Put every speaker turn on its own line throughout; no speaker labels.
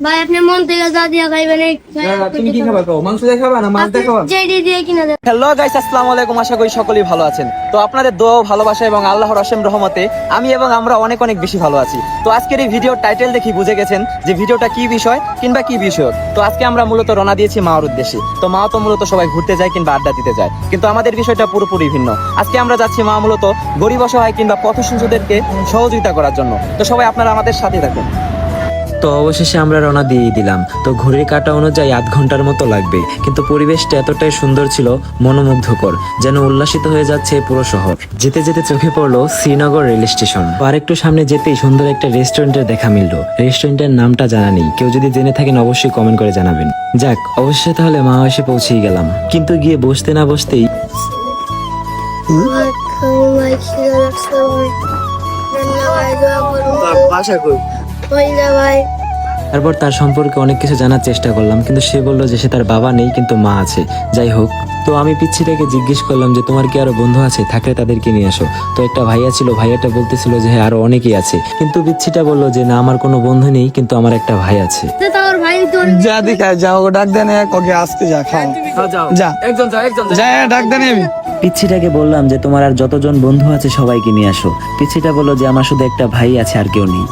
ভাই আপনি মন থেকে যা দিয়া খাইবেন
তুমি কি খাবা? মাংস দিয়ে খাবা না মাছ দিয়ে খাবা?
যেটি দিয়ে কিনা দেন।
হ্যালো গাইস, আসসালামু আলাইকুম। আশা করি সকলেই ভালো আছেন। তো আপনাদের দোয়া ও ভালোবাসা এবং আল্লাহর অসীম রহমতে আমি এবং আমরা অনেক অনেক বেশি ভালো আছি। তো আজকের এই ভিডিওর টাইটেল দেখি বুঝে গেছেন যে ভিডিওটা কি বিষয় কিংবা কি বিষয়। তো আজকে আমরা মূলত রওনা দিয়েছি মাওয়ার উদ্দেশ্যে। তো মা তো মূলত সবাই ঘুরতে যায় কিংবা আড্ডা দিতে যায়, কিন্তু আমাদের বিষয়টা পুরোপুরি ভিন্ন। আজকে আমরা যাচ্ছি মা মূলত গরিব অসহায় কিংবা পথশিশুদেরকে সহযোগিতা করার জন্য। তো সবাই আপনারা আমাদের সাথে থাকুন।
তো অবশেষে আমরা রওনা দিয়ে দিলাম। তো ঘড়ির কাঁটা অনুযায়ী আধ ঘন্টার মতো লাগবে, কিন্তু পরিবেশটা এতটাই সুন্দর ছিল, মনোমুগ্ধকর, যেন উল্লাসিত হয়ে যাচ্ছে পুরো শহর। যেতে যেতে চোখে পড়লো শ্রীনগর রেল স্টেশন। আর একটু সামনে যেতেই সুন্দর একটা রেস্টুরেন্টের দেখা মিললো। রেস্টুরেন্টের নামটা জানা নেই, কেউ যদি জেনে থাকেন অবশ্যই কমেন্ট করে জানাবেন। যাক, অবশ্যই তাহলে মা এসে পৌঁছেই গেলাম, কিন্তু গিয়ে বসতে না বসতেই তারপর তার সম্পর্কে অনেক কিছু জানার চেষ্টা করলাম, কিন্তু সে বললো যে সে তার বাবা নেই, কিন্তু মা আছে। যাই হোক, তো আমি পিচ্ছিটাকে জিজ্ঞেস করলাম যে তোমার কি আরো বন্ধু আছে, থাকলে তাদেরকে নিয়ে আসো। তো একটা ভাইয়া ছিল, ভাইয়াটা বলতেছিল যে হ্যাঁ আরো অনেকেই আছে, কিন্তু পিচ্ছিটা বললো যে না, আমার কোনো বন্ধু নেই, কিন্তু আমার একটা ভাই আছে।
তোর ভাই তোর
যা দেখা যাও, ডাক দেন ওকে আসতে যা খাও। যা
একজন
যা ডাক দেন আমি।
পিচ্ছিটাকে বললাম যে তোমার আর যতজন বন্ধু আছে সবাইকে নিয়ে আসো। পিচ্ছিটা বললো যে আমার শুধু একটা ভাই আছে, আর কেউ নেই।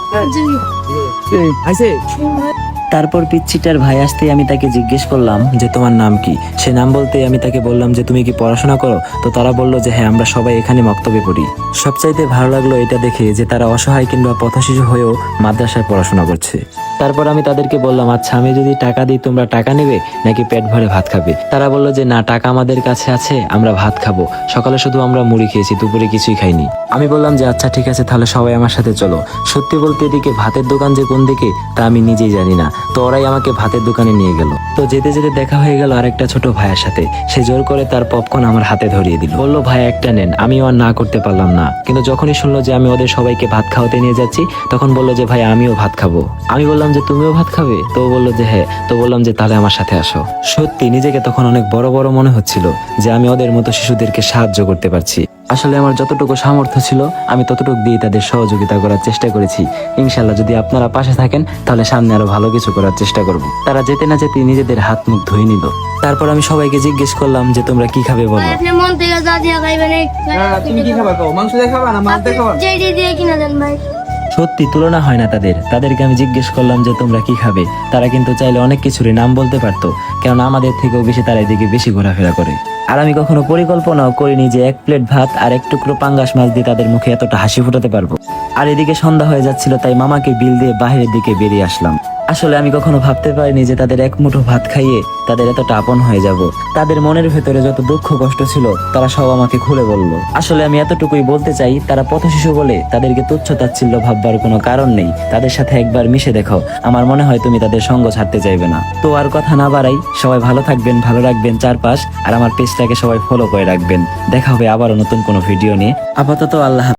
তারপর পিচ্ছিটার ভাই আসতেই আমি তাকে জিজ্ঞেস করলাম যে তোমার নাম কি। সে নাম বলতেই আমি তাকে বললাম যে তুমি কি পড়াশোনা করো? তো তারা বললো যে হ্যাঁ, আমরা সবাই এখানে মক্তবে পড়ি। সবচাইতে ভালো লাগলো এটা দেখে যে তারা অসহায় কিংবা পথশিশু হয়েও মাদ্রাসায় পড়াশোনা করছে। তারপর আমি তাদেরকে বললাম, আচ্ছা আমি যদি টাকা দিই তোমরা টাকা নেবে নাকি পেট ভরে ভাত খাবে? তারা বললো যে না, টাকা আমাদের কাছে আছে, আমরা ভাত খাবো। সকালে শুধু আমরা মুড়ি খেয়েছি, দুপুরে কিছুই খাইনি। আমি বললাম যে আচ্ছা ঠিক আছে, তাহলে সবাই আমার সাথে চলো। সত্যি বলতে এদিকে ভাতের দোকান যে কোন দিকে তা আমি নিজেই জানি না, তো ওরাই আমাকে ভাতের দোকানে নিয়ে গেল। তো যেতে যেতে দেখা হয়ে গেল আরেকটা ছোট ভাইয়ের সাথে। সে জোর করে তার পপকর্ন আমার হাতে ধরিয়ে দিল, বললো ভাই একটা নেন। আমিও আর না করতে পারলাম না, কিন্তু যখনই শুনলো যে আমি ওদের সবাইকে ভাত খাওয়াতে নিয়ে যাচ্ছি, তখন বললো যে ভাই আমিও ভাত খাবো। আমি বললাম যে তুমিও ভাত খাবে? তো বললো যে হ্যাঁ। তো বললাম যে তাহলে আমার সাথে আসো। সত্যি নিজেকে তখন অনেক বড় বড় মনে হচ্ছিল যে আমি ওদের মতো শিশুদেরকে সাহায্য করতে পারছি। আসলে আমার যতটুকু সামর্থ্য ছিল আমি ততটুকু দিয়ে তাদের সহযোগিতা করার চেষ্টা করেছি। ইনশাল্লাহ যদি আপনারা পাশে থাকেন তাহলে সামনে আরো ভালো কিছু করার চেষ্টা করব। তারা যেতে না যেতে নিজেদের হাত মুখ ধুয়ে নিল। তারপর আমি সবাইকে জিজ্ঞেস করলাম যে তোমরা কি খাবে বলো।
আপনি মন থেকে যা দিয়া খাইবেন
তুমি কি খাবা? মাংস দিয়ে খাবা না মাছ দিয়ে খাবা?
যেটি দিয়ে কিনা দেন ভাই।
সত্যি তুলনা হয় না তাদেরকে আমি জিজ্ঞেস করলাম যে তোমরা কি খাবে। তারা কিন্তু চাইলে অনেক কিছুরই নাম বলতে পারতো, কেননা আমাদের থেকেও বেশি তারা এদিকে বেশি ঘোরাফেরা করে। আর আমি কখনো পরিকল্পনাও করিনি যে এক প্লেট ভাত আর এক টুকরো পাঙ্গাস মাছ দিয়ে তাদের মুখে এতটা হাসি ফোটাতে পারবো। আর এদিকে সন্ধ্যা হয়ে যাচ্ছিল, তাই মামাকে বিল দিয়ে বাহিরের দিকে বেরিয়ে আসলাম। আসলে আমি কখনো ভাবতে পারিনি যে তাদের এক মুঠো ভাত খাইয়ে তাদের এতটা আপন হয়ে যাব। তাদের মনের ভেতরে যত দুঃখ কষ্ট ছিল তারা সব আমাকে খুলে বলল। আসলে আমি এতটুকুই বলতে চাই, তারা পথশিশু বলে তাদেরকে তুচ্ছ তাচ্ছিল্য ভাববার কোনো কারণ নেই। তাদের সাথে একবার মিশে দেখো, আমার মনে হয় তুমি তাদের সঙ্গ ছাড়তে চাইবে না। তো আর কথা না বাড়াই, সবাই ভালো থাকবেন, ভালো রাখবেন চারপাশ, আর আমার পেজটাকে সবাই ফলো করে রাখবেন। দেখা হবে আবারও নতুন কোনো ভিডিও নিয়ে। আপাতত আল্লাহ।